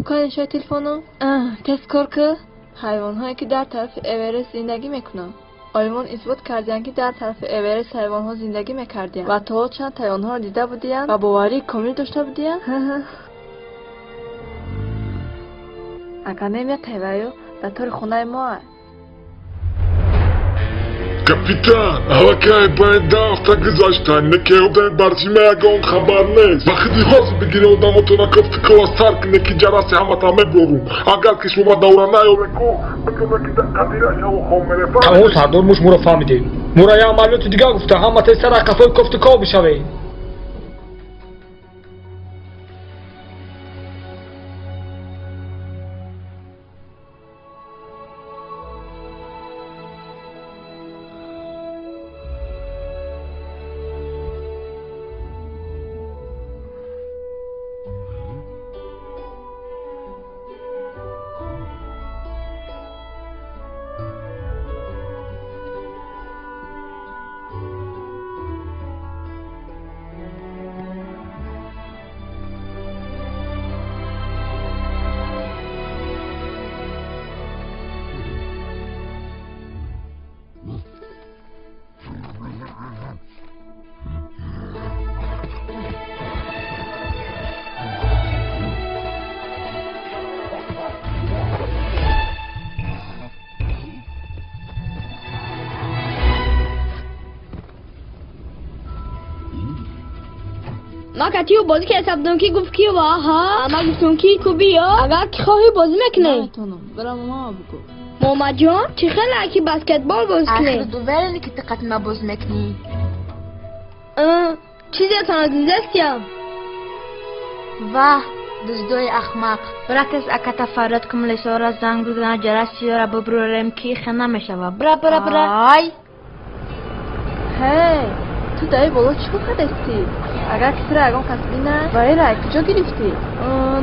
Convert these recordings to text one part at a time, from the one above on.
کوکان شای تلفنم تذکر که حیوان‌هایی که در طرف اورست زندگی میکنند. آلمان اثبات کردند که در طرف اورست حیوان‌ها زندگی میکردند و تا چند تا آنها را دیده بودند و باوری کامل داشته بودند. اگر نمیاد تایوایو در طور خونه ما. کاپیتان هواکای باید دافتا گذاشتن نکه او در برچیمه اگه اون خبر نیست و خیلی خواست بگیره و دامتونا کفت کلاس ترک نکی جراسی همه تا میبرون اگر کش ما دورا نیاره کو بکنه که در قدیره یا و خومره تمام سردار موش مورا فهمیده مورا یه عملیات دیگه گفته همه تا سر قفای کفت کار بشوه. ما کتیو بازی که حساب دونکی گفت کیو ها ما گفتم کی کو بیا اگر کی خواهی بازی میکنی نمیتونم برام ما بگو. ماما جان چه خیلی کی بسکتبال بازی کنی آخر دوباره که دقت ما باز میکنی چیزی تان دستیم واه دزدوی احمق برکز اکتا فراد کم لسورا زنگ بودن جرسی را ببرورم کی خنا میشوا برا آی هی تو دایی بالا چی کردستی؟ اگر کسی را اگم کسی نه ولی را کجا گرفتی؟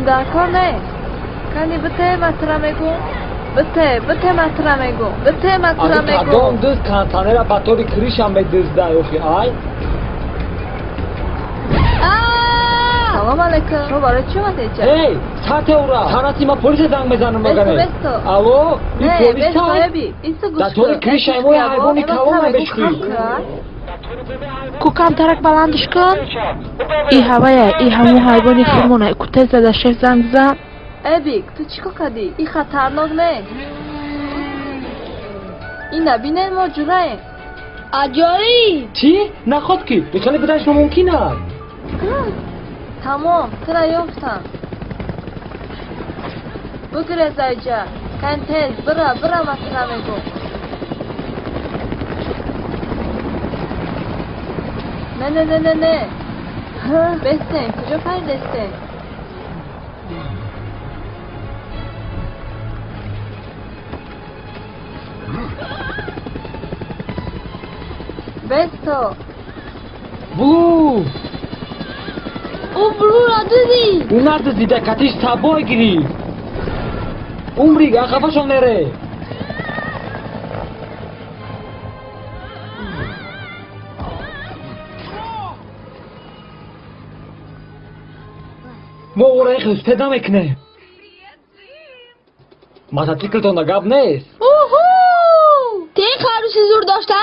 در کار نه کنی بته مطرح میگم بته مطرح میگم بته مطرح میگم از تادام دست کانتانه را بطوری کریش هم به دست دایوخی آی سلام علیکم شما برای چی اومده اینجا؟ هی ساعت اورا ساناتی ما پلیس زنگ بزنم مگه بستو الو این نه پلیس بستو های ابی ایستا گوش در طور کریش های موی حیوانی کلام بشکوی کوکان ترک بلندش کن ای هوایه ای همون حیوانی خیمونه کته زده شف زنگ بزن ابی تو چیکار کردی؟ این خطرناک نه این نبینه ما جوره اجایی چی؟ نخواد کی؟ بچانه بدنش ممکنه تمام ترا یافتم بگره زایجا کن تیز برا مطرح میگم نه بستن کجا پردستن بستو بلو او برو را دیدی اون نرد دیده کتیش تبای گیری عمری گه خفاشون نره ما اورای خیلی پیدا میکنه ماتاتیکل تو نگاب نیست اوهو تی خروش زور داشته